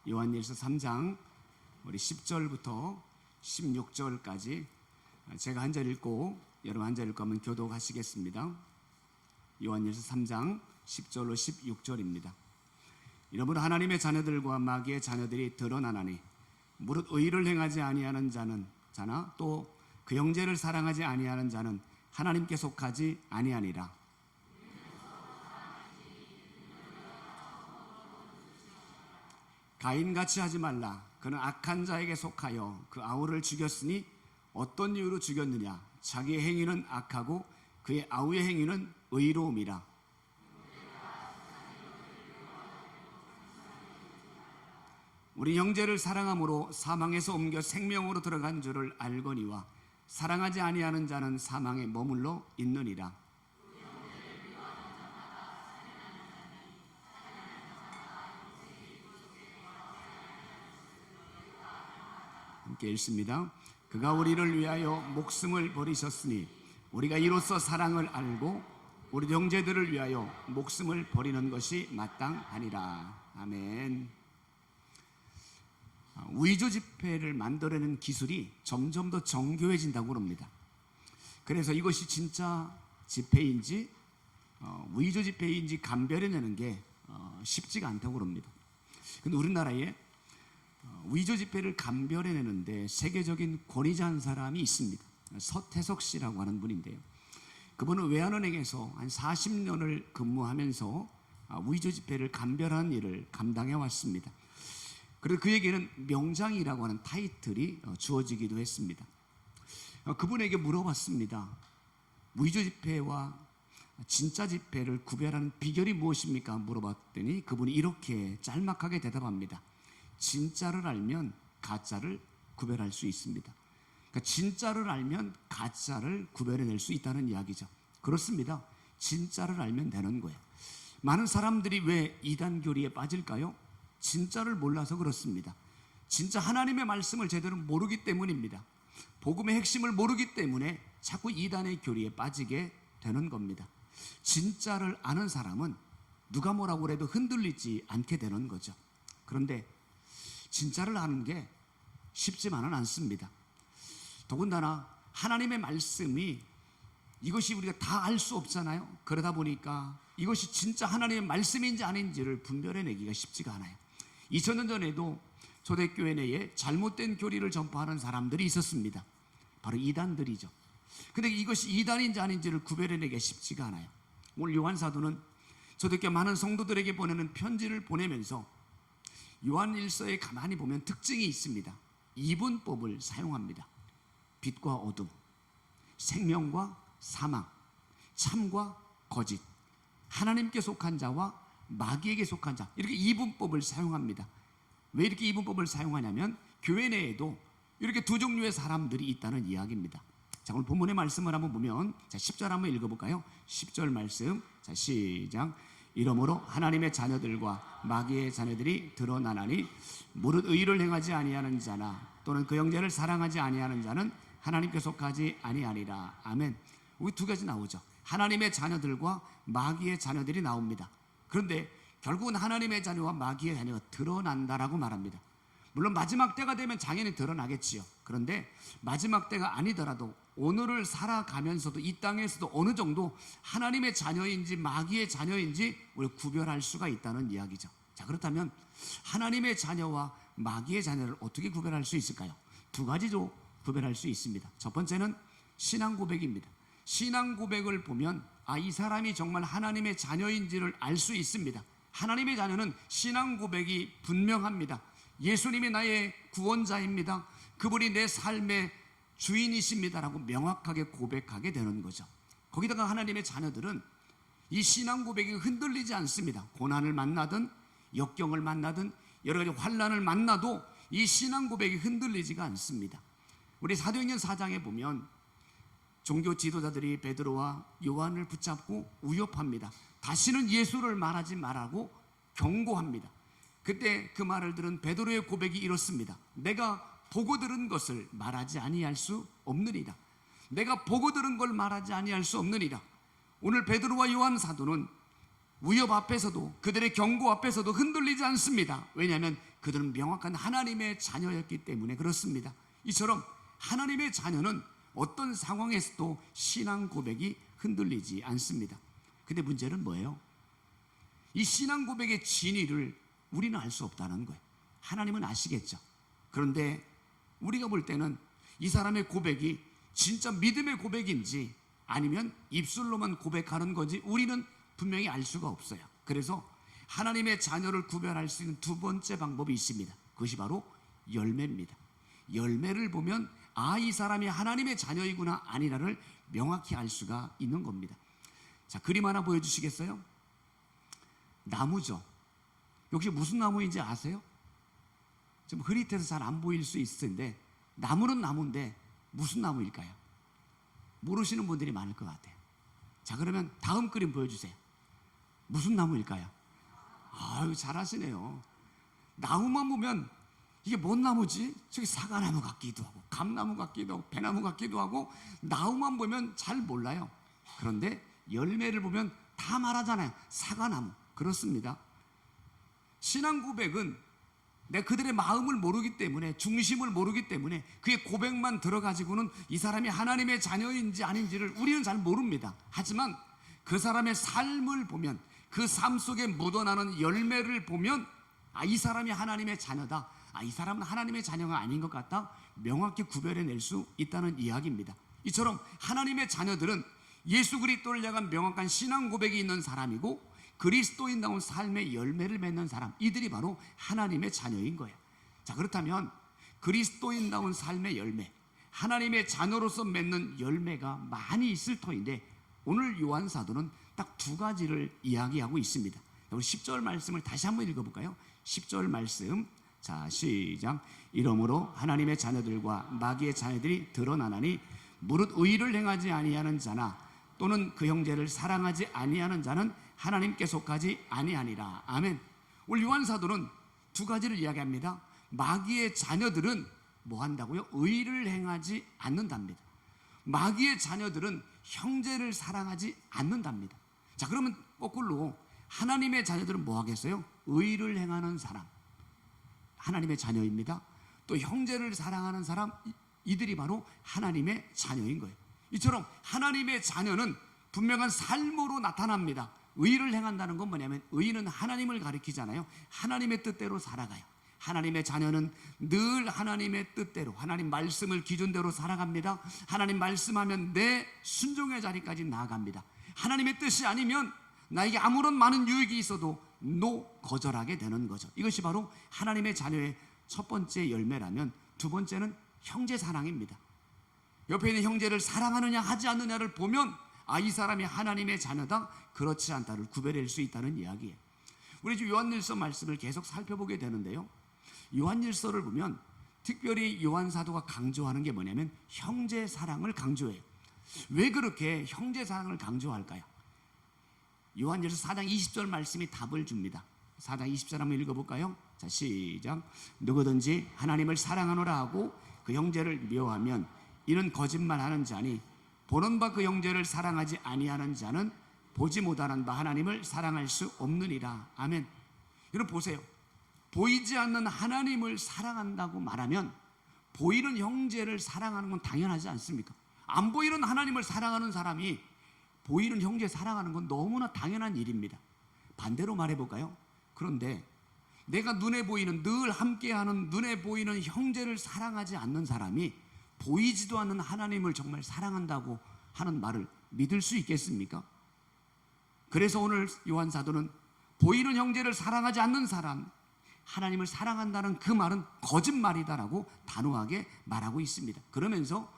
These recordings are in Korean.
요한일서 3장 우리 10절부터 16절까지 제가 한 절 읽고 여러분 한 절 읽고 하면 교독하시겠습니다. 요한일서 3장 10절로 16절입니다. 이러므로 하나님의 자녀들과 마귀의 자녀들이 드러나나니 무릇 의를 행하지 아니하는 자나 또 그 형제를 사랑하지 아니하는 자는 하나님께 속하지 아니하니라. 가인같이 하지 말라. 그는 악한 자에게 속하여 그 아우를 죽였으니 어떤 이유로 죽였느냐? 자기의 행위는 악하고 그의 아우의 행위는 의로움이라. 우리 형제를 사랑함으로 사망에서 옮겨 생명으로 들어간 줄을 알거니와 사랑하지 아니하는 자는 사망에 머물러 있느니라. 함께 읽습니다. 그가 우리를 위하여 목숨을 버리셨으니 우리가 이로써 사랑을 알고 우리 형제들을 위하여 목숨을 버리는 것이 마땅하니라. 아멘. 위조 지폐를 만들어내는 기술이 점점 더 정교해진다고 합니다. 그래서 이것이 진짜 지폐인지 위조 지폐인지 감별해내는 게 쉽지가 않다고 합니다. 그런데 우리나라에 위조 지폐를 감별해내는데 세계적인 권위자 한 사람이 있습니다. 서태석 씨라고 하는 분인데요. 그분은 외환은행에서 한 40년을 근무하면서 위조 지폐를 감별하는 일을 감당해 왔습니다. 그래서 그에게는 명장이라고 하는 타이틀이 주어지기도 했습니다. 그분에게 물어봤습니다. 위조 지폐와 진짜 지폐를 구별하는 비결이 무엇입니까? 물어봤더니 그분이 이렇게 짤막하게 대답합니다. 진짜를 알면 가짜를 구별할 수 있습니다. 그러니까 진짜를 알면 가짜를 구별해낼 수 있다는 이야기죠. 그렇습니다. 진짜를 알면 되는 거예요. 많은 사람들이 왜 이단 교리에 빠질까요? 진짜를 몰라서 그렇습니다. 진짜 하나님의 말씀을 제대로 모르기 때문입니다. 복음의 핵심을 모르기 때문에 자꾸 이단의 교리에 빠지게 되는 겁니다. 진짜를 아는 사람은 누가 뭐라고 해도 흔들리지 않게 되는 거죠. 그런데 진짜를 아는 게 쉽지만은 않습니다. 더군다나 하나님의 말씀이 이것이 우리가 다 알 수 없잖아요. 그러다 보니까 이것이 진짜 하나님의 말씀인지 아닌지를 분별해내기가 쉽지가 않아요. 2000년 전에도 초대교회 내에 잘못된 교리를 전파하는 사람들이 있었습니다. 바로 이단들이죠. 그런데 이것이 이단인지 아닌지를 구별해내기가 쉽지가 않아요. 오늘 요한사도는 초대교회 많은 성도들에게 보내는 편지를 보내면서 요한일서에 가만히 보면 특징이 있습니다. 이분법을 사용합니다. 빛과 어둠, 생명과 사망, 참과 거짓, 하나님께 속한 자와 마귀에게 속한 자, 이렇게 이분법을 사용합니다. 왜 이렇게 이분법을 사용하냐면 교회 내에도 이렇게 두 종류의 사람들이 있다는 이야기입니다. 자, 오늘 본문의 말씀을 한번 보면 10절 한번 읽어볼까요? 10절 말씀. 자, 시작. 이러므로 하나님의 자녀들과 마귀의 자녀들이 드러나나니 무릇 의를 행하지 아니하는 자나 또는 그 형제를 사랑하지 아니하는 자는 하나님께 속하지 아니하니라. 아멘. 여기 두 가지 나오죠. 하나님의 자녀들과 마귀의 자녀들이 나옵니다. 그런데 결국은 하나님의 자녀와 마귀의 자녀가 드러난다라고 말합니다. 물론 마지막 때가 되면 당연히 드러나겠지요. 그런데 마지막 때가 아니더라도 오늘을 살아가면서도 이 땅에서도 어느 정도 하나님의 자녀인지 마귀의 자녀인지 우리가 구별할 수가 있다는 이야기죠. 자, 그렇다면 하나님의 자녀와 마귀의 자녀를 어떻게 구별할 수 있을까요? 두 가지로 구별할 수 있습니다. 첫 번째는 신앙 고백입니다. 신앙 고백을 보면 이 사람이 정말 하나님의 자녀인지를 알 수 있습니다. 하나님의 자녀는 신앙 고백이 분명합니다. 예수님이 나의 구원자입니다. 그분이 내 삶의 주인이십니다라고 명확하게 고백하게 되는 거죠. 거기다가 하나님의 자녀들은 이 신앙 고백이 흔들리지 않습니다. 고난을 만나든 역경을 만나든 여러 가지 환난을 만나도 이 신앙 고백이 흔들리지가 않습니다. 우리 사도행전 4장에 보면 종교 지도자들이 베드로와 요한을 붙잡고 위협합니다. 다시는 예수를 말하지 말라고 경고합니다. 그때 그 말을 들은 베드로의 고백이 이렇습니다. 내가 보고 들은 것을 말하지 아니할 수 없느니라. 내가 보고 들은 걸 말하지 아니할 수 없느니라. 오늘 베드로와 요한 사도는 위협 앞에서도 그들의 경고 앞에서도 흔들리지 않습니다. 왜냐하면 그들은 명확한 하나님의 자녀였기 때문에 그렇습니다. 이처럼 하나님의 자녀는 어떤 상황에서도 신앙 고백이 흔들리지 않습니다. 근데 문제는 뭐예요? 이 신앙 고백의 진위를 우리는 알 수 없다는 거예요. 하나님은 아시겠죠. 그런데 우리가 볼 때는 이 사람의 고백이 진짜 믿음의 고백인지 아니면 입술로만 고백하는 건지 우리는 분명히 알 수가 없어요. 그래서 하나님의 자녀를 구별할 수 있는 두 번째 방법이 있습니다. 그것이 바로 열매입니다. 열매를 보면 이 사람이 하나님의 자녀이구나 아니라를 명확히 알 수가 있는 겁니다. 자, 그림 하나 보여주시겠어요? 나무죠. 역시 무슨 나무인지 아세요? 좀 흐릿해서 잘 안 보일 수 있을 텐데 나무는 나무인데 무슨 나무일까요? 모르시는 분들이 많을 것 같아요. 자, 그러면 다음 그림 보여주세요. 무슨 나무일까요? 아유, 잘하시네요. 나무만 보면 이게 뭔 나무지? 저기 사과나무 같기도 하고 감나무 같기도 하고 배나무 같기도 하고 나무만 보면 잘 몰라요. 그런데 열매를 보면 다 말하잖아요. 사과나무. 그렇습니다. 신앙 고백은 그들의 마음을 모르기 때문에, 중심을 모르기 때문에 그의 고백만 들어가지고는 이 사람이 하나님의 자녀인지 아닌지를 우리는 잘 모릅니다. 하지만 그 사람의 삶을 보면, 그 삶 속에 묻어나는 열매를 보면 이 사람이 하나님의 자녀다, 이 사람은 하나님의 자녀가 아닌 것 같다, 명확히 구별해낼 수 있다는 이야기입니다. 이처럼 하나님의 자녀들은 예수 그리스도를 향한 명확한 신앙 고백이 있는 사람이고 그리스도인다운 삶의 열매를 맺는 사람, 이들이 바로 하나님의 자녀인 거예요. 자, 그렇다면 그리스도인다운 삶의 열매, 하나님의 자녀로서 맺는 열매가 많이 있을 터인데 오늘 요한 사도는 딱 두 가지를 이야기하고 있습니다. 우리 10절 말씀을 다시 한번 읽어볼까요? 10절 말씀, 자, 시작. 이러므로 하나님의 자녀들과 마귀의 자녀들이 드러나나니 무릇 의를 행하지 아니하는 자나 또는 그 형제를 사랑하지 아니하는 자는 하나님께 속하지 아니하니라. 아멘. 오늘 요한 사도는 두 가지를 이야기합니다. 마귀의 자녀들은 뭐 한다고요? 의를 행하지 않는답니다. 마귀의 자녀들은 형제를 사랑하지 않는답니다. 자, 그러면 거꾸로 하나님의 자녀들은 뭐 하겠어요? 의를 행하는 사람, 하나님의 자녀입니다. 또 형제를 사랑하는 사람, 이들이 바로 하나님의 자녀인 거예요. 이처럼 하나님의 자녀는 분명한 삶으로 나타납니다. 의를 행한다는 건 뭐냐면 의는 하나님을 가리키잖아요. 하나님의 뜻대로 살아가요. 하나님의 자녀는 늘 하나님의 뜻대로, 하나님 말씀을 기준대로 살아갑니다. 하나님 말씀하면 내 순종의 자리까지 나아갑니다. 하나님의 뜻이 아니면 나에게 아무런 많은 유익이 있어도 거절하게 되는 거죠. 이것이 바로 하나님의 자녀의 첫 번째 열매라면, 두 번째는 형제 사랑입니다. 옆에 있는 형제를 사랑하느냐 하지 않느냐를 보면 이 사람이 하나님의 자녀다, 그렇지 않다를 구별할 수 있다는 이야기예요. 우리 지금 요한일서 말씀을 계속 살펴보게 되는데요, 요한일서를 보면 특별히 요한 사도가 강조하는 게 뭐냐면 형제 사랑을 강조해요. 왜 그렇게 형제 사랑을 강조할까요? 요한일서 4장 20절 말씀이 답을 줍니다. 4장 20절 한번 읽어볼까요? 자, 시작. 누구든지 하나님을 사랑하노라 하고 그 형제를 미워하면 이는 거짓말하는 자니 보는 바 그 형제를 사랑하지 아니하는 자는 보지 못하는 바 하나님을 사랑할 수 없느니라. 아멘. 여러분 보세요. 보이지 않는 하나님을 사랑한다고 말하면 보이는 형제를 사랑하는 건 당연하지 않습니까? 안 보이는 하나님을 사랑하는 사람이 보이는 형제 사랑하는 건 너무나 당연한 일입니다. 반대로 말해볼까요? 그런데 내가 눈에 보이는, 늘 함께하는 눈에 보이는 형제를 사랑하지 않는 사람이 보이지도 않는 하나님을 정말 사랑한다고 하는 말을 믿을 수 있겠습니까? 그래서 오늘 요한 사도는 보이는 형제를 사랑하지 않는 사람, 하나님을 사랑한다는 그 말은 거짓말이다라고 단호하게 말하고 있습니다. 그러면서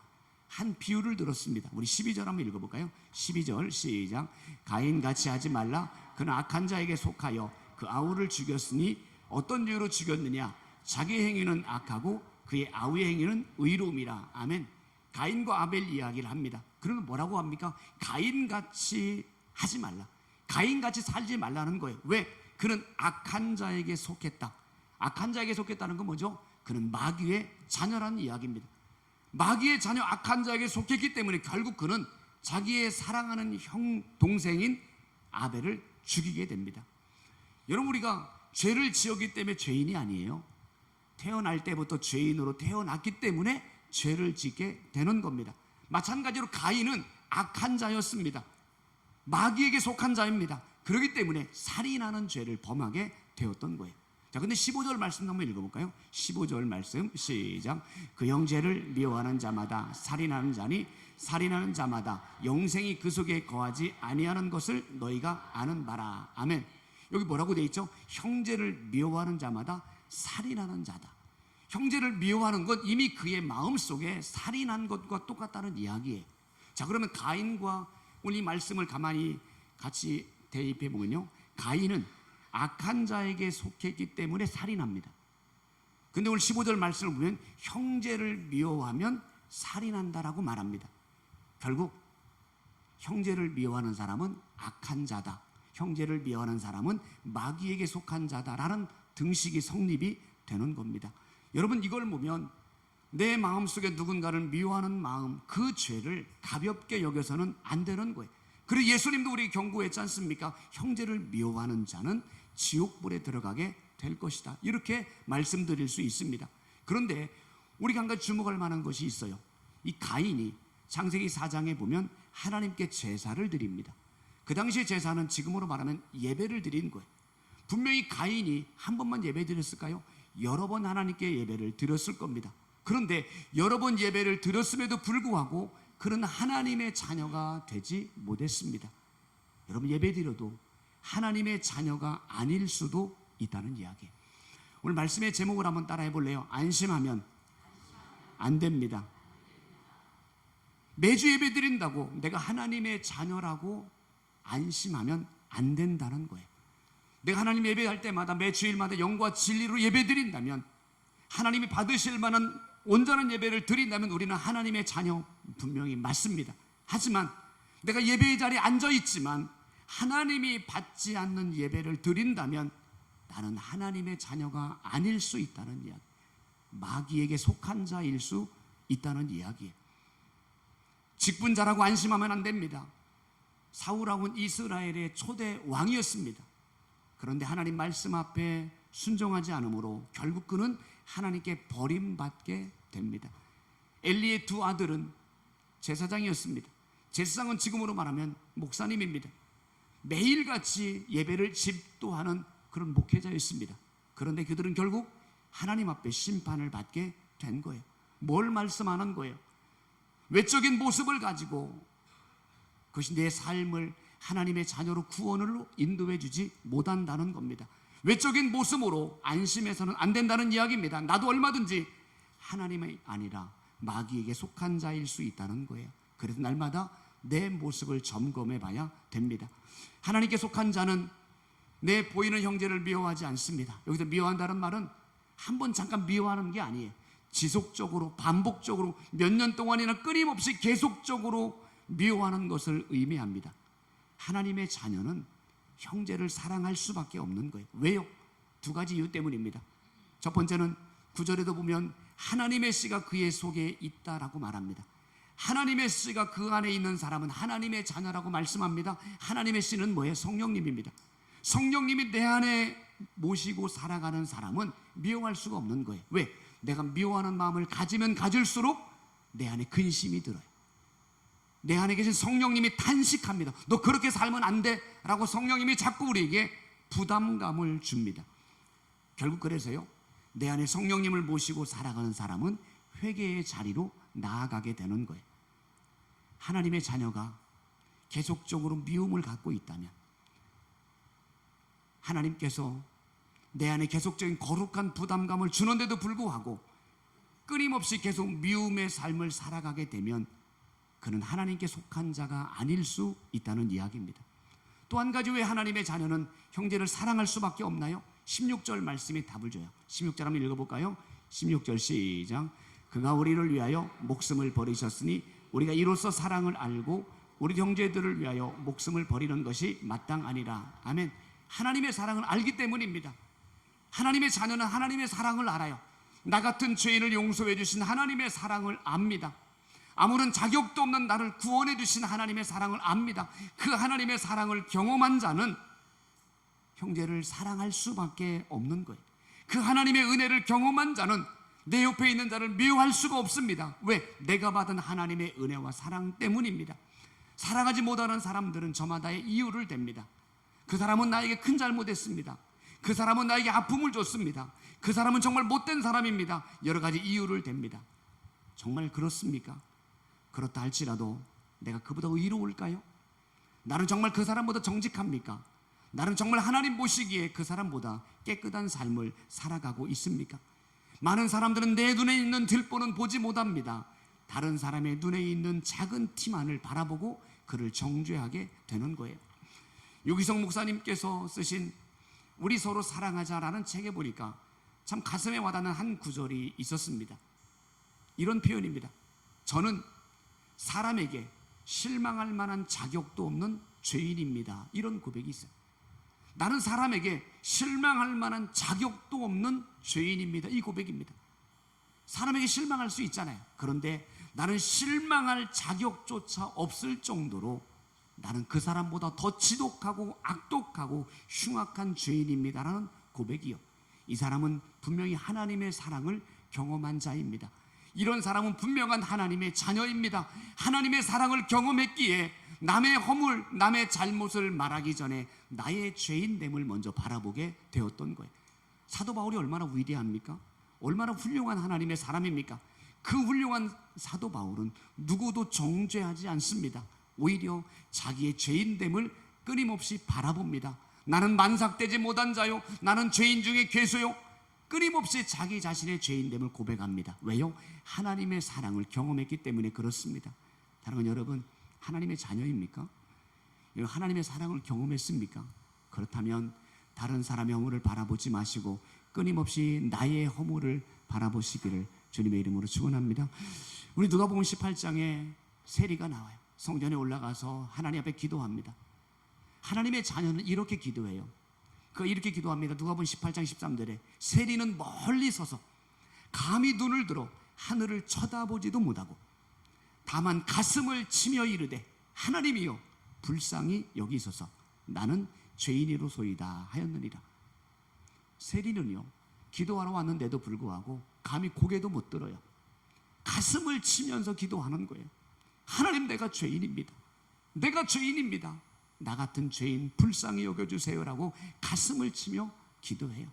한 비유를 들었습니다. 우리 12절 한번 읽어볼까요? 12절 시작. 가인같이 하지 말라. 그는 악한 자에게 속하여 그 아우를 죽였으니 어떤 이유로 죽였느냐? 자기 행위는 악하고 그의 아우의 행위는 의로움이라. 아멘. 가인과 아벨 이야기를 합니다. 그러면 뭐라고 합니까? 가인같이 하지 말라, 가인같이 살지 말라는 거예요. 왜? 그는 악한 자에게 속했다. 악한 자에게 속했다는 건 뭐죠? 그는 마귀의 자녀라는 이야기입니다. 마귀의 자녀, 악한 자에게 속했기 때문에 결국 그는 자기의 사랑하는 동생인 아벨을 죽이게 됩니다. 여러분, 우리가 죄를 지었기 때문에 죄인이 아니에요. 태어날 때부터 죄인으로 태어났기 때문에 죄를 짓게 되는 겁니다. 마찬가지로 가인은 악한 자였습니다. 마귀에게 속한 자입니다. 그렇기 때문에 살인하는 죄를 범하게 되었던 거예요. 자, 근데 15절 말씀 한번 읽어볼까요? 15절 말씀 시작. 그 형제를 미워하는 자마다 살인하는 자니 살인하는 자마다 영생이 그 속에 거하지 아니하는 것을 너희가 아는 바라. 아멘. 여기 뭐라고 되어 있죠? 형제를 미워하는 자마다 살인하는 자다. 형제를 미워하는 것, 이미 그의 마음속에 살인한 것과 똑같다는 이야기예요. 자, 그러면 가인과 오늘 이 말씀을 가만히 같이 대입해 보면요, 가인은 악한 자에게 속했기 때문에 살인합니다. 근데 오늘 15절 말씀을 보면 형제를 미워하면 살인한다라고 말합니다. 결국 형제를 미워하는 사람은 악한 자다, 형제를 미워하는 사람은 마귀에게 속한 자다라는 등식이 성립이 되는 겁니다. 여러분, 이걸 보면 내 마음속에 누군가를 미워하는 마음, 그 죄를 가볍게 여겨서는 안 되는 거예요. 그리고 예수님도 우리 경고했지 않습니까? 형제를 미워하는 자는 지옥불에 들어가게 될 것이다, 이렇게 말씀드릴 수 있습니다. 그런데 우리가 한 가지 주목할 만한 것이 있어요. 이 가인이 창세기 4장에 보면 하나님께 제사를 드립니다. 그 당시의 제사는 지금으로 말하면 예배를 드린 거예요. 분명히 가인이 한 번만 예배 드렸을까요? 여러 번 하나님께 예배를 드렸을 겁니다. 그런데 여러 번 예배를 드렸음에도 불구하고 그는 하나님의 자녀가 되지 못했습니다. 여러분, 예배 드려도 하나님의 자녀가 아닐 수도 있다는 이야기. 오늘 말씀의 제목을 한번 따라해 볼래요? 안심하면 안 됩니다. 매주 예배 드린다고 내가 하나님의 자녀라고 안심하면 안 된다는 거예요. 내가 하나님 예배할 때마다 매주일마다 영과 진리로 예배 드린다면, 하나님이 받으실 만한 온전한 예배를 드린다면 우리는 하나님의 자녀 분명히 맞습니다. 하지만 내가 예배의 자리에 앉아 있지만 하나님이 받지 않는 예배를 드린다면 나는 하나님의 자녀가 아닐 수 있다는 이야기, 마귀에게 속한 자일 수 있다는 이야기예요. 직분자라고 안심하면 안 됩니다. 사울왕은 이스라엘의 초대 왕이었습니다. 그런데 하나님 말씀 앞에 순종하지 않으므로 결국 그는 하나님께 버림받게 됩니다. 엘리의 두 아들은 제사장이었습니다. 제사장은 지금으로 말하면 목사님입니다. 매일같이 예배를 집도하는 그런 목회자였습니다. 그런데 그들은 결국 하나님 앞에 심판을 받게 된 거예요. 뭘 말씀하는 거예요? 외적인 모습을 가지고 그것이 내 삶을 하나님의 자녀로 구원으로 인도해 주지 못한다는 겁니다. 외적인 모습으로 안심해서는 안 된다는 이야기입니다. 나도 얼마든지 하나님이 아니라 마귀에게 속한 자일 수 있다는 거예요. 그래서 날마다 내 모습을 점검해 봐야 됩니다. 하나님께 속한 자는 내 보이는 형제를 미워하지 않습니다. 여기서 미워한다는 말은 한 번 잠깐 미워하는 게 아니에요. 지속적으로, 반복적으로 몇 년 동안이나 끊임없이 계속적으로 미워하는 것을 의미합니다. 하나님의 자녀는 형제를 사랑할 수밖에 없는 거예요. 왜요? 두 가지 이유 때문입니다. 첫 번째는 9절에도 보면 하나님의 씨가 그의 속에 있다라고 말합니다. 하나님의 씨가 그 안에 있는 사람은 하나님의 자녀라고 말씀합니다. 하나님의 씨는 뭐예요? 성령님입니다. 성령님이 내 안에 모시고 살아가는 사람은 미워할 수가 없는 거예요. 왜? 내가 미워하는 마음을 가지면 가질수록 내 안에 근심이 들어요. 내 안에 계신 성령님이 탄식합니다. 너 그렇게 살면 안 돼 라고 성령님이 자꾸 우리에게 부담감을 줍니다. 결국 그래서요, 내 안에 성령님을 모시고 살아가는 사람은 회개의 자리로 나아가게 되는 거예요. 하나님의 자녀가 계속적으로 미움을 갖고 있다면, 하나님께서 내 안에 계속적인 거룩한 부담감을 주는데도 불구하고 끊임없이 계속 미움의 삶을 살아가게 되면 그는 하나님께 속한 자가 아닐 수 있다는 이야기입니다. 또 한 가지, 왜 하나님의 자녀는 형제를 사랑할 수밖에 없나요? 16절 말씀이 답을 줘요. 16절 한번 읽어볼까요? 16절 시작. 그가 우리를 위하여 목숨을 버리셨으니 우리가 이로써 사랑을 알고 우리 형제들을 위하여 목숨을 버리는 것이 마땅하니라. 아멘. 하나님의 사랑을 알기 때문입니다. 하나님의 자녀는 하나님의 사랑을 알아요. 나 같은 죄인을 용서해 주신 하나님의 사랑을 압니다. 아무런 자격도 없는 나를 구원해 주신 하나님의 사랑을 압니다. 그 하나님의 사랑을 경험한 자는 형제를 사랑할 수밖에 없는 거예요. 그 하나님의 은혜를 경험한 자는 내 옆에 있는 자를 미워할 수가 없습니다. 왜? 내가 받은 하나님의 은혜와 사랑 때문입니다. 사랑하지 못하는 사람들은 저마다의 이유를 댑니다. 그 사람은 나에게 큰 잘못했습니다. 그 사람은 나에게 아픔을 줬습니다. 그 사람은 정말 못된 사람입니다. 여러 가지 이유를 댑니다. 정말 그렇습니까? 그렇다 할지라도 내가 그보다 의로울까요? 나는 정말 그 사람보다 정직합니까? 나는 정말 하나님 보시기에 그 사람보다 깨끗한 삶을 살아가고 있습니까? 많은 사람들은 내 눈에 있는 들보는 보지 못합니다. 다른 사람의 눈에 있는 작은 티만을 바라보고 그를 정죄하게 되는 거예요. 유기성 목사님께서 쓰신 우리 서로 사랑하자라는 책에 보니까 참 가슴에 와닿는 한 구절이 있었습니다. 이런 표현입니다. 저는 사람에게 실망할 만한 자격도 없는 죄인입니다. 이런 고백이 있어요. 나는 사람에게 실망할 만한 자격도 없는 죄인입니다. 이 고백입니다. 사람에게 실망할 수 있잖아요. 그런데 나는 실망할 자격조차 없을 정도로 나는 그 사람보다 더 지독하고 악독하고 흉악한 죄인입니다라는 고백이요. 이 사람은 분명히 하나님의 사랑을 경험한 자입니다. 이런 사람은 분명한 하나님의 자녀입니다. 하나님의 사랑을 경험했기에 남의 허물, 남의 잘못을 말하기 전에 나의 죄인됨을 먼저 바라보게 되었던 거예요. 사도 바울이 얼마나 위대합니까? 얼마나 훌륭한 하나님의 사람입니까? 그 훌륭한 사도 바울은 누구도 정죄하지 않습니다. 오히려 자기의 죄인됨을 끊임없이 바라봅니다. 나는 만삭되지 못한 자요, 나는 죄인 중에 괴수요. 끊임없이 자기 자신의 죄인됨을 고백합니다. 왜요? 하나님의 사랑을 경험했기 때문에 그렇습니다. 사랑하는 여러분, 하나님의 자녀입니까? 하나님의 사랑을 경험했습니까? 그렇다면 다른 사람의 허물을 바라보지 마시고 끊임없이 나의 허물을 바라보시기를 주님의 이름으로 축원합니다. 우리 누가복음 18장에 세리가 나와요. 성전에 올라가서 하나님 앞에 기도합니다. 하나님의 자녀는 이렇게 기도해요. 이렇게 기도합니다. 누가복음 18장 13절에 세리는 멀리 서서 감히 눈을 들어 하늘을 쳐다보지도 못하고 다만 가슴을 치며 이르되 하나님이여 불쌍히 여기소서 나는 죄인이로소이다 하였느니라. 세리는요, 기도하러 왔는데도 불구하고 감히 고개도 못 들어요. 가슴을 치면서 기도하는 거예요. 하나님, 내가 죄인입니다. 내가 죄인입니다. 나 같은 죄인 불쌍히 여겨주세요라고 가슴을 치며 기도해요.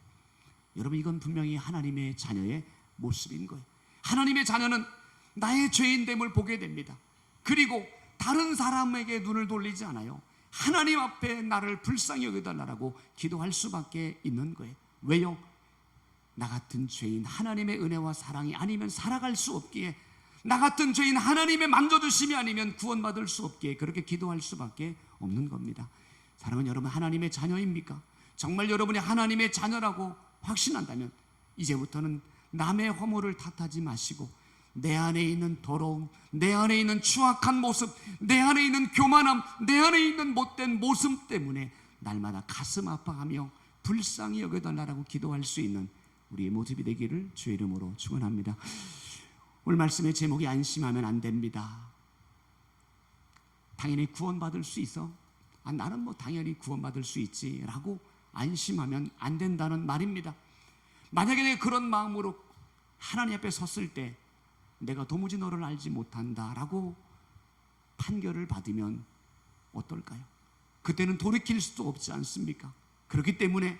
여러분, 이건 분명히 하나님의 자녀의 모습인 거예요. 하나님의 자녀는 나의 죄인됨을 보게 됩니다. 그리고 다른 사람에게 눈을 돌리지 않아요. 하나님 앞에 나를 불쌍히 여겨달라고 기도할 수밖에 있는 거예요. 왜요? 나 같은 죄인, 하나님의 은혜와 사랑이 아니면 살아갈 수 없기에, 나 같은 죄인 하나님의 만져주심이 아니면 구원받을 수 없기에 그렇게 기도할 수밖에 없는 겁니다. 사랑하는 여러분, 하나님의 자녀입니까? 정말 여러분이 하나님의 자녀라고 확신한다면 이제부터는 남의 허물을 탓하지 마시고 내 안에 있는 더러움, 내 안에 있는 추악한 모습, 내 안에 있는 교만함, 내 안에 있는 못된 모습 때문에 날마다 가슴 아파하며 불쌍히 여겨달라고 기도할 수 있는 우리의 모습이 되기를 주의 이름으로 축원합니다. 오늘 말씀의 제목이 안심하면 안 됩니다. 당연히 구원받을 수 있어? 나는 당연히 구원받을 수 있지 라고 안심하면 안 된다는 말입니다. 만약에 내가 그런 마음으로 하나님 앞에 섰을 때 내가 도무지 너를 알지 못한다 라고 판결을 받으면 어떨까요? 그때는 돌이킬 수도 없지 않습니까? 그렇기 때문에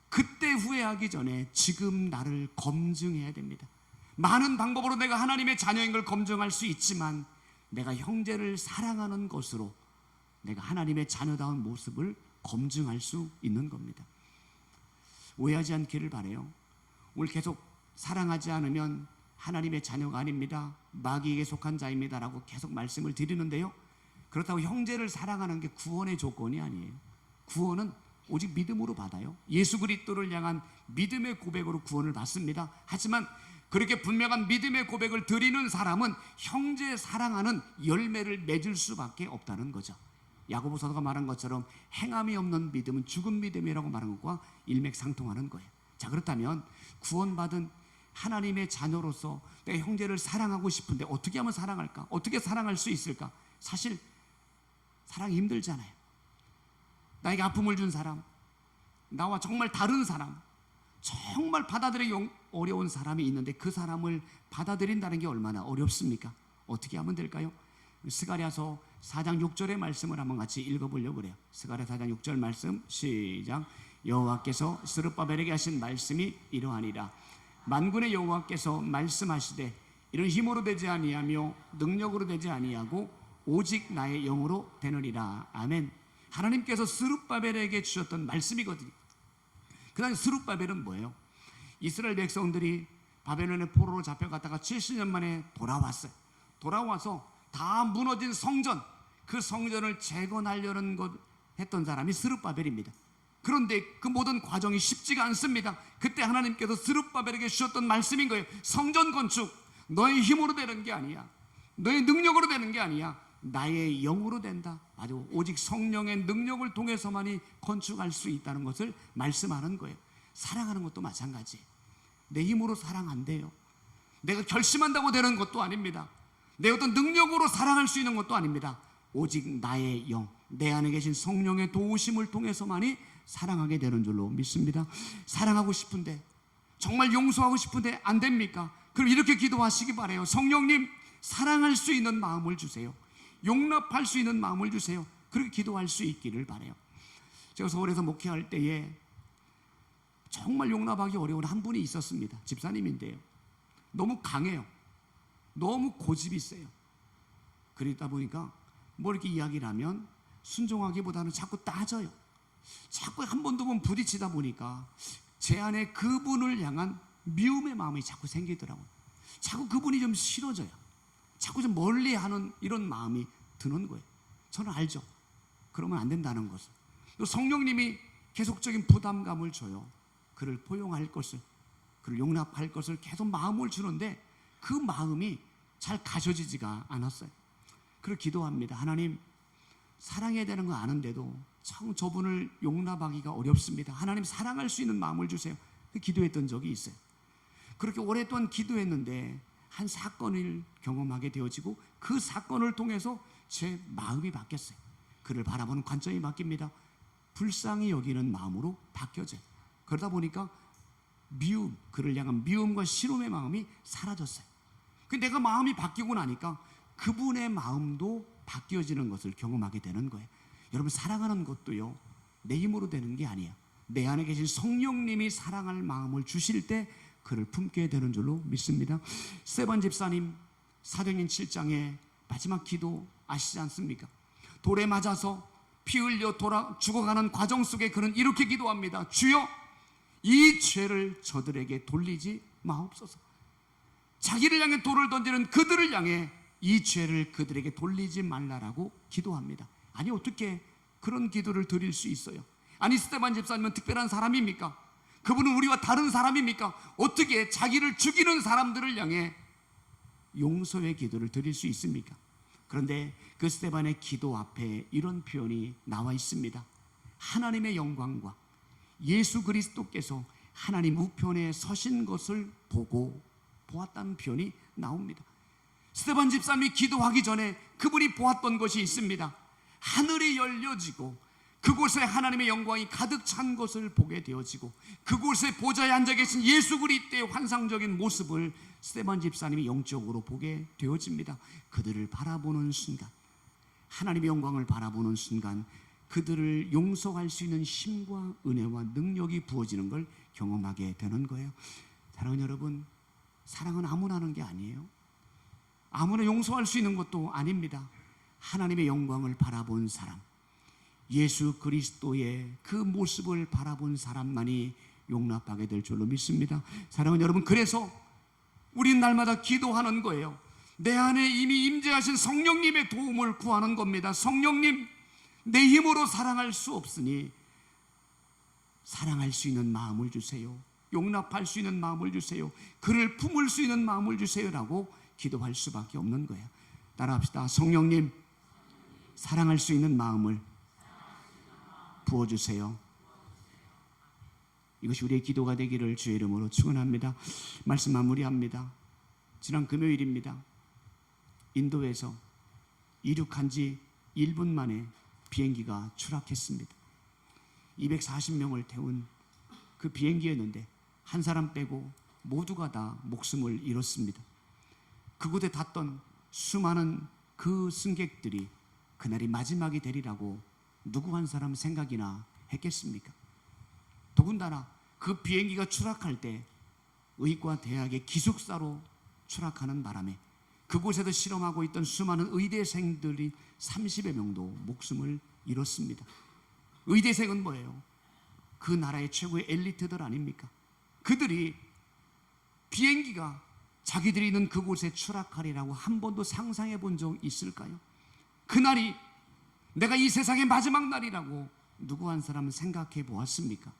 그때 후회하기 전에 지금 나를 검증해야 됩니다. 많은 방법으로 내가 하나님의 자녀인 걸 검증할 수 있지만 내가 형제를 사랑하는 것으로 내가 하나님의 자녀다운 모습을 검증할 수 있는 겁니다. 오해하지 않기를 바라요. 오늘 계속 사랑하지 않으면 하나님의 자녀가 아닙니다. 마귀에게 속한 자입니다 라고 계속 말씀을 드리는데요, 그렇다고 형제를 사랑하는 게 구원의 조건이 아니에요. 구원은 오직 믿음으로 받아요. 예수 그리스도를 향한 믿음의 고백으로 구원을 받습니다. 하지만 그렇게 분명한 믿음의 고백을 드리는 사람은 형제 사랑하는 열매를 맺을 수밖에 없다는 거죠. 야고보 사도가 말한 것처럼 행함이 없는 믿음은 죽은 믿음이라고 말한 것과 일맥상통하는 거예요. 자, 그렇다면 구원받은 하나님의 자녀로서 내가 형제를 사랑하고 싶은데 어떻게 하면 사랑할까? 어떻게 사랑할 수 있을까? 사실 사랑이 힘들잖아요. 나에게 아픔을 준 사람, 나와 정말 다른 사람, 정말 받아들이기 어려운 사람이 있는데 그 사람을 받아들인다는 게 얼마나 어렵습니까? 어떻게 하면 될까요? 스가랴서 4장 6절의 말씀을 한번 같이 읽어보려고 그래요. 스가랴 4장 6절 말씀 시작. 여호와께서 스룹바벨에게 하신 말씀이 이러하니라. 만군의 여호와께서 말씀하시되 이런 힘으로 되지 아니하며 능력으로 되지 아니하고 오직 나의 영으로 되느니라. 아멘. 하나님께서 스룹바벨에게 주셨던 말씀이거든요. 그 다음에 스룹바벨은 뭐예요? 이스라엘 백성들이 바벨론의 포로로 잡혀갔다가 70년 만에 돌아왔어요. 돌아와서 다 무너진 성전, 그 성전을 재건하려는 것 했던 사람이 스룹바벨입니다. 그런데 그 모든 과정이 쉽지가 않습니다. 그때 하나님께서 스룹바벨에게 주셨던 말씀인 거예요. 성전 건축 너의 힘으로 되는 게 아니야, 너의 능력으로 되는 게 아니야, 나의 영으로 된다. 맞아. 오직 성령의 능력을 통해서만이 건축할 수 있다는 것을 말씀하는 거예요. 사랑하는 것도 마찬가지. 내 힘으로 사랑 안 돼요. 내가 결심한다고 되는 것도 아닙니다. 내 어떤 능력으로 사랑할 수 있는 것도 아닙니다. 오직 나의 영, 내 안에 계신 성령의 도우심을 통해서만이 사랑하게 되는 줄로 믿습니다. 사랑하고 싶은데, 정말 용서하고 싶은데 안 됩니까? 그럼 이렇게 기도하시기 바라요. 성령님, 사랑할 수 있는 마음을 주세요. 용납할 수 있는 마음을 주세요. 그렇게 기도할 수 있기를 바라요. 제가 서울에서 목회할 때에 정말 용납하기 어려운 한 분이 있었습니다. 집사님인데요, 너무 강해요. 너무 고집이 세요. 그러다 보니까 뭐 이렇게 이야기를 하면 순종하기보다는 자꾸 따져요. 자꾸 한 번 두 번 부딪히다 보니까 제 안에 그분을 향한 미움의 마음이 자꾸 생기더라고요. 자꾸 그분이 좀 싫어져요. 자꾸 좀 멀리하는 이런 마음이 드는 거예요. 저는 알죠. 그러면 안 된다는 것을. 또 성령님이 계속적인 부담감을 줘요. 그를 포용할 것을, 그를 용납할 것을 계속 마음을 주는데 그 마음이 잘 가져지지가 않았어요. 그걸 기도합니다. 하나님, 사랑해야 되는 거 아는데도 참 저분을 용납하기가 어렵습니다. 하나님, 사랑할 수 있는 마음을 주세요. 기도했던 적이 있어요. 그렇게 오랫동안 기도했는데 한 사건을 경험하게 되어지고 그 사건을 통해서 제 마음이 바뀌었어요. 그를 바라보는 관점이 바뀝니다. 불쌍히 여기는 마음으로 바뀌어져요. 그러다 보니까 미움, 그를 향한 미움과 싫음의 마음이 사라졌어요. 내가 마음이 바뀌고 나니까 그분의 마음도 바뀌어지는 것을 경험하게 되는 거예요. 여러분, 사랑하는 것도요, 내 힘으로 되는 게 아니야. 내 안에 계신 성령님이 사랑할 마음을 주실 때 그를 품게 되는 줄로 믿습니다. 스데반 집사님 사도행전 7장의 마지막 기도 아시지 않습니까? 돌에 맞아서 피 흘려 죽어가는 과정 속에 그는 이렇게 기도합니다. 주여, 이 죄를 저들에게 돌리지 마옵소서. 자기를 향해 돌을 던지는 그들을 향해 이 죄를 그들에게 돌리지 말라라고 기도합니다. 아니, 어떻게 그런 기도를 드릴 수 있어요? 아니, 스데반 집사님은 특별한 사람입니까? 그분은 우리와 다른 사람입니까? 어떻게 자기를 죽이는 사람들을 향해 용서의 기도를 드릴 수 있습니까? 그런데 그 스데반의 기도 앞에 이런 표현이 나와 있습니다. 하나님의 영광과 예수 그리스도께서 하나님 우편에 서신 것을 보고 보았다는 표현이 나옵니다. 스데반 집사님이 기도하기 전에 그분이 보았던 것이 있습니다. 하늘이 열려지고 그곳에 하나님의 영광이 가득 찬 것을 보게 되어지고 그곳에 보좌에 앉아 계신 예수 그리스도의 환상적인 모습을 스데반 집사님이 영적으로 보게 되어집니다. 그들을 바라보는 순간, 하나님의 영광을 바라보는 순간 그들을 용서할 수 있는 힘과 은혜와 능력이 부어지는 걸 경험하게 되는 거예요. 사랑하는 여러분, 사랑은 아무나 하는 게 아니에요. 아무나 용서할 수 있는 것도 아닙니다. 하나님의 영광을 바라본 사람, 예수 그리스도의 그 모습을 바라본 사람만이 용납하게 될 줄로 믿습니다. 사랑하는 여러분, 그래서 우린 날마다 기도하는 거예요. 내 안에 이미 임재하신 성령님의 도움을 구하는 겁니다. 성령님, 내 힘으로 사랑할 수 없으니 사랑할 수 있는 마음을 주세요. 용납할 수 있는 마음을 주세요. 그를 품을 수 있는 마음을 주세요라고 기도할 수밖에 없는 거예요. 따라합시다. 성령님, 사랑할 수 있는 마음을 부어주세요. 이것이 우리의 기도가 되기를 주의 이름으로 축원합니다. 말씀 마무리합니다. 지난 금요일입니다. 인도에서 이륙한 지 1분 만에 비행기가 추락했습니다. 240명을 태운 그 비행기였는데 한 사람 빼고 모두가 다 목숨을 잃었습니다. 그곳에 탔던 수많은 그 승객들이 그날이 마지막이 되리라고 누구 한 사람 생각이나 했겠습니까? 더군다나 그 비행기가 추락할 때 의과 대학의 기숙사로 추락하는 바람에 그곳에서 실험하고 있던 수많은 의대생들이 30여 명도 목숨을 잃었습니다. 의대생은 뭐예요? 그 나라의 최고의 엘리트들 아닙니까? 그들이 비행기가 자기들이 있는 그곳에 추락하리라고 한 번도 상상해 본 적 있을까요? 그날이 내가 이 세상의 마지막 날이라고 누구 한 사람은 생각해 보았습니까?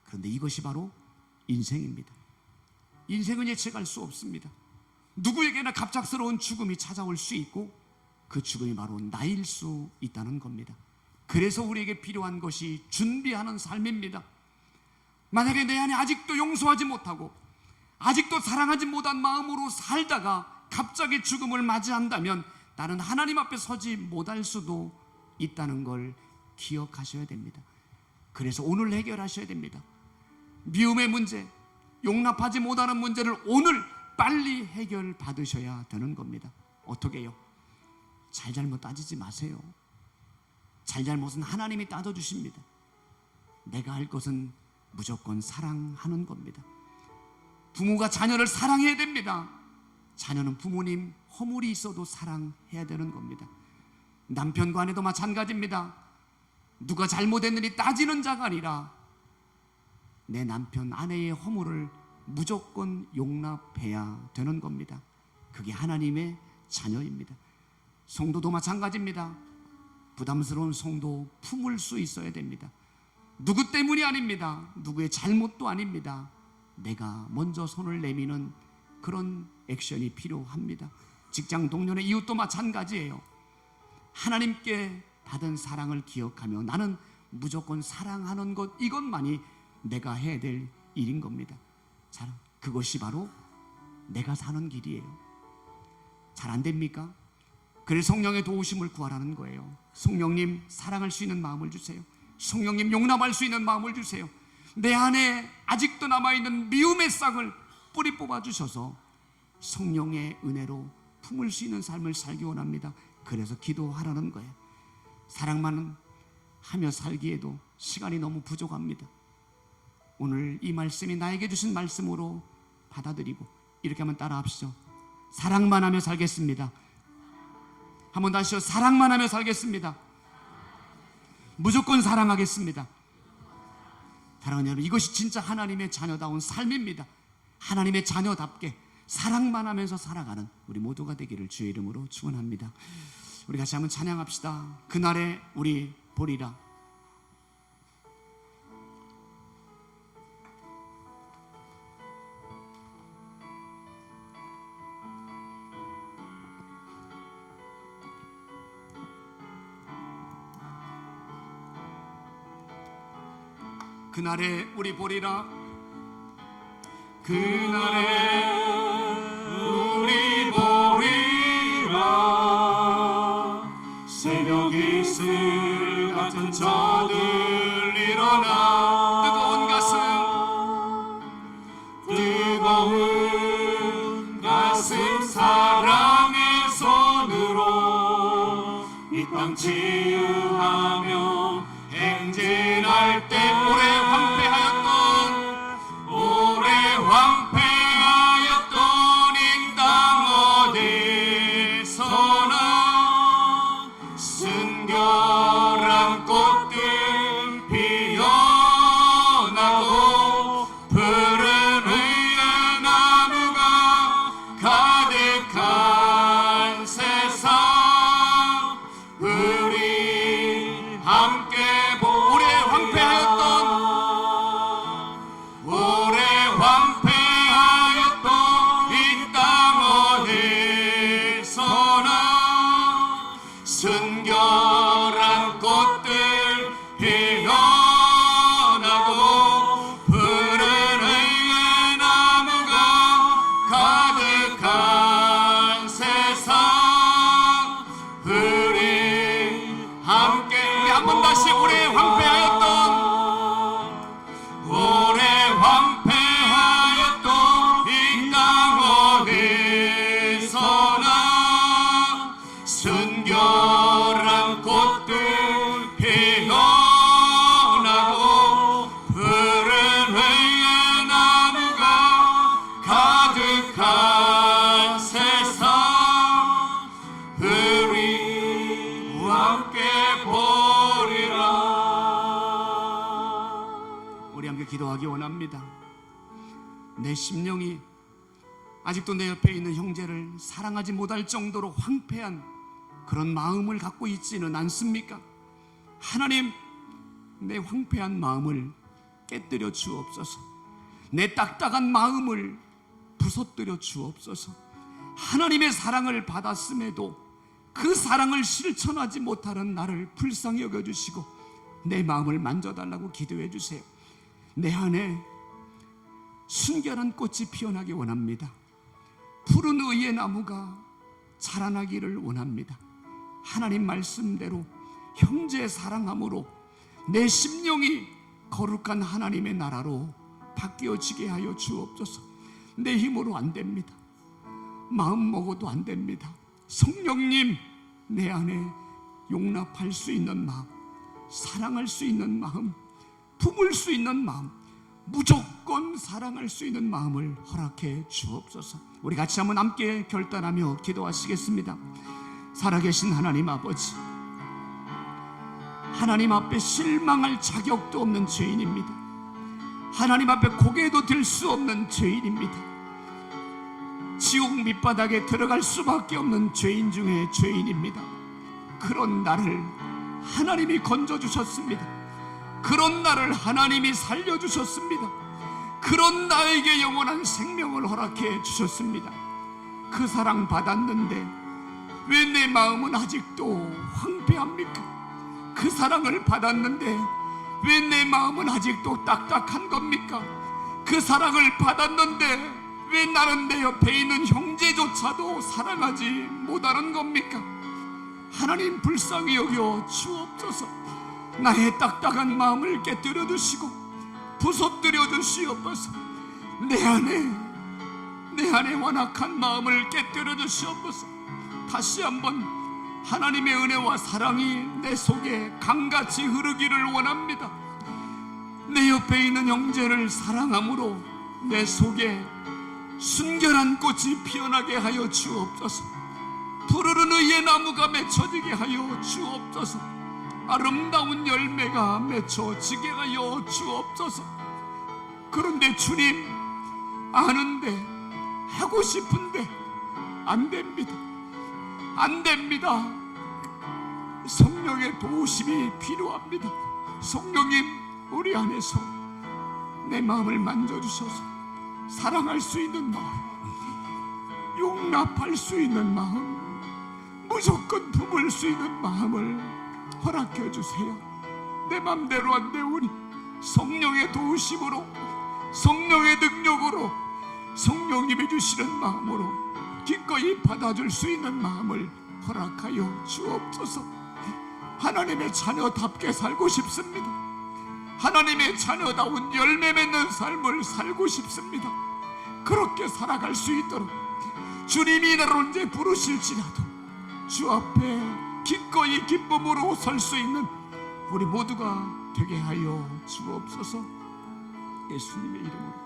그런데 이것이 바로 인생입니다. 인생은 예측할 수 없습니다. 누구에게나 갑작스러운 죽음이 찾아올 수 있고 그 죽음이 바로 나일 수 있다는 겁니다. 그래서 우리에게 필요한 것이 준비하는 삶입니다. 만약에 내 안에 아직도 용서하지 못하고 아직도 사랑하지 못한 마음으로 살다가 갑자기 죽음을 맞이한다면 나는 하나님 앞에 서지 못할 수도 있다는 걸 기억하셔야 됩니다. 그래서 오늘 해결하셔야 됩니다. 미움의 문제, 용납하지 못하는 문제를 오늘 빨리 해결받으셔야 되는 겁니다. 어떻게 해요? 잘잘못 따지지 마세요. 잘잘못은 하나님이 따져주십니다. 내가 할 것은 무조건 사랑하는 겁니다. 부모가 자녀를 사랑해야 됩니다. 자녀는 부모님 허물이 있어도 사랑해야 되는 겁니다. 남편과 아내도 마찬가지입니다. 누가 잘못했느니 따지는 자가 아니라 내 남편 아내의 허물을 무조건 용납해야 되는 겁니다. 그게 하나님의 자녀입니다. 성도도 마찬가지입니다. 부담스러운 성도 품을 수 있어야 됩니다. 누구 때문이 아닙니다. 누구의 잘못도 아닙니다. 내가 먼저 손을 내미는 그런 액션이 필요합니다. 직장 동료의 이웃도 마찬가지예요. 하나님께 받은 사랑을 기억하며 나는 무조건 사랑하는 것, 이것만이 내가 해야 될 일인 겁니다. 그것이 바로 내가 사는 길이에요. 잘 안 됩니까? 그래서 성령의 도우심을 구하라는 거예요. 성령님, 사랑할 수 있는 마음을 주세요. 성령님, 용납할 수 있는 마음을 주세요. 내 안에 아직도 남아있는 미움의 싹을 뿌리 뽑아주셔서 성령의 은혜로 품을 수 있는 삶을 살기 원합니다. 그래서 기도하라는 거예요. 사랑만 하며 살기에도 시간이 너무 부족합니다. 오늘 이 말씀이 나에게 주신 말씀으로 받아들이고 이렇게 한번 따라합시죠. 사랑만 하며 살겠습니다. 한번 다시요. 사랑만 하며 살겠습니다. 무조건 사랑하겠습니다. 사랑하는 여러분, 이것이 진짜 하나님의 자녀다운 삶입니다. 하나님의 자녀답게 사랑만 하면서 살아가는 우리 모두가 되기를 주의 이름으로 축원합니다. 우리 같이 한번 찬양합시다. 그날에 우리 보리라. 그날에 우리 보리라. 그날에 우리 보리라. 새벽 이슬 같은 저들 일어나 뜨거운 가슴 사랑의 손으로 이 땅 치유하며 행진할 때 오래 황폐하였던 이 땅 어디서나 순결한 꽃들 피어나고 푸른 의의 나무가 가득한 세상, 우리 함께 오래 황폐하였던 기도하기 원합니다. 내 심령이 아직도 내 옆에 있는 형제를 사랑하지 못할 정도로 황폐한 그런 마음을 갖고 있지는 않습니까? 하나님, 내 황폐한 마음을 깨뜨려 주옵소서. 내 딱딱한 마음을 부서뜨려 주옵소서. 하나님의 사랑을 받았음에도 그 사랑을 실천하지 못하는 나를 불쌍히 여겨주시고 내 마음을 만져달라고 기도해 주세요. 내 안에 순결한 꽃이 피어나기 원합니다. 푸른 의의 나무가 자라나기를 원합니다. 하나님 말씀대로 형제 사랑함으로 내 심령이 거룩한 하나님의 나라로 바뀌어지게 하여 주옵소서. 내 힘으로 안 됩니다. 마음 먹어도 안 됩니다. 성령님, 내 안에 용납할 수 있는 마음, 사랑할 수 있는 마음, 품을 수 있는 마음, 무조건 사랑할 수 있는 마음을 허락해 주옵소서. 우리 같이 한번 함께 결단하며 기도하시겠습니다. 살아계신 하나님 아버지, 하나님 앞에 실망할 자격도 없는 죄인입니다. 하나님 앞에 고개도 들 수 없는 죄인입니다. 지옥 밑바닥에 들어갈 수밖에 없는 죄인 중에 죄인입니다. 그런 나를 하나님이 건져주셨습니다. 그런 나를 하나님이 살려주셨습니다. 그런 나에게 영원한 생명을 허락해 주셨습니다. 그 사랑 받았는데 왜 내 마음은 아직도 황폐합니까? 그 사랑을 받았는데 왜 내 마음은 아직도 딱딱한 겁니까? 그 사랑을 받았는데 왜 나는 내 옆에 있는 형제조차도 사랑하지 못하는 겁니까? 하나님 불쌍히 여겨 주옵소서. 나의 딱딱한 마음을 깨뜨려 주시고 부서뜨려 주시옵소서. 내 안에 완악한 마음을 깨뜨려 주시옵소서. 다시 한번 하나님의 은혜와 사랑이 내 속에 강같이 흐르기를 원합니다. 내 옆에 있는 형제를 사랑함으로 내 속에 순결한 꽃이 피어나게 하여 주옵소서. 푸르른 의의 나무가 맺혀지게 하여 주옵소서. 아름다운 열매가 맺혀지게 하여 주옵소서. 그런데 주님, 아는데 하고 싶은데 안 됩니다. 안 됩니다. 성령의 도우심이 필요합니다. 성령님, 우리 안에서 내 마음을 만져주셔서 사랑할 수 있는 마음, 용납할 수 있는 마음, 무조건 품을 수 있는 마음을 허락해 주세요. 내 맘대로 안 되오니 성령의 도우심으로, 성령의 능력으로, 성령님이 주시는 마음으로 기꺼이 받아줄 수 있는 마음을 허락하여 주옵소서. 하나님의 자녀답게 살고 싶습니다. 하나님의 자녀다운 열매 맺는 삶을 살고 싶습니다. 그렇게 살아갈 수 있도록 주님이 나를 언제 부르실지라도 주 앞에 기꺼이 기쁨으로 설 수 있는 우리 모두가 되게 하여 주옵소서. 예수님의 이름으로.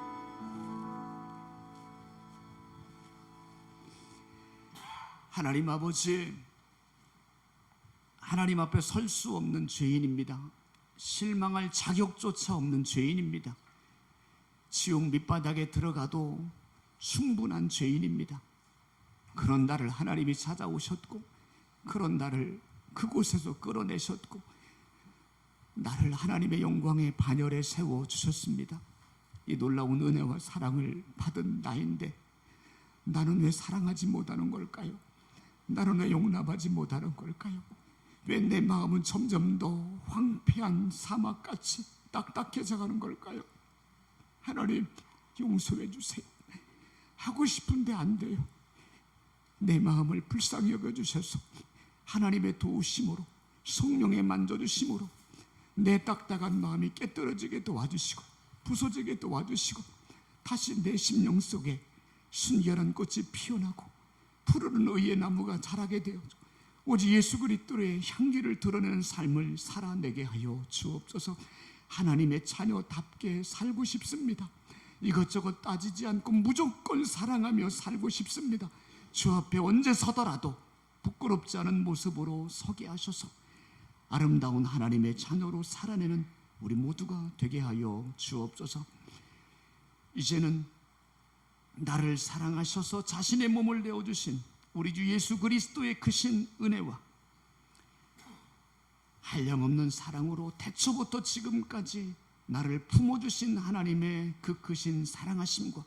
하나님 아버지, 하나님 앞에 설 수 없는 죄인입니다. 실망할 자격조차 없는 죄인입니다. 지옥 밑바닥에 들어가도 충분한 죄인입니다. 그런 나를 하나님이 찾아오셨고, 그런 나를 그곳에서 끌어내셨고, 나를 하나님의 영광의 반열에 세워주셨습니다. 이 놀라운 은혜와 사랑을 받은 나인데 나는 왜 사랑하지 못하는 걸까요? 나는 왜 용납하지 못하는 걸까요? 왜 내 마음은 점점 더 황폐한 사막같이 딱딱해져 가는 걸까요? 하나님, 용서해 주세요. 하고 싶은데 안 돼요. 내 마음을 불쌍히 여겨주셔서 하나님의 도우심으로, 성령의 만져주심으로 내 딱딱한 마음이 깨떨어지게 도와주시고 부서지게 도와주시고 다시 내 심령 속에 순결한 꽃이 피어나고 푸르른 의의 나무가 자라게 되어서 오직 예수 그리스도의 향기를 드러내는 삶을 살아내게 하여 주옵소서. 하나님의 자녀답게 살고 싶습니다. 이것저것 따지지 않고 무조건 사랑하며 살고 싶습니다. 주 앞에 언제 서더라도 부끄럽지 않은 모습으로 서게 하셔서 아름다운 하나님의 자녀로 살아내는 우리 모두가 되게 하여 주옵소서. 이제는 나를 사랑하셔서 자신의 몸을 내어주신 우리 주 예수 그리스도의 크신 은혜와 한량없는 사랑으로 태초부터 지금까지 나를 품어주신 하나님의 그 크신 사랑하심과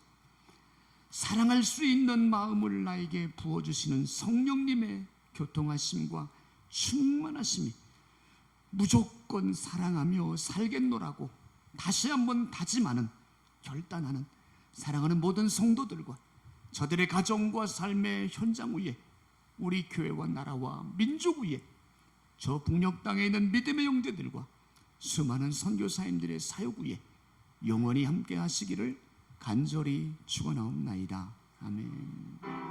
사랑할 수 있는 마음을 나에게 부어주시는 성령님의 교통하심과 충만하심이 무조건 사랑하며 살겠노라고 다시 한번 다짐하는, 결단하는, 사랑하는 모든 성도들과 저들의 가정과 삶의 현장 위에, 우리 교회와 나라와 민족 위에, 저 북녘 땅에 있는 믿음의 형제들과 수많은 선교사님들의 사역 위에 영원히 함께 하시기를 간절히 축원하옵나이다. 아멘.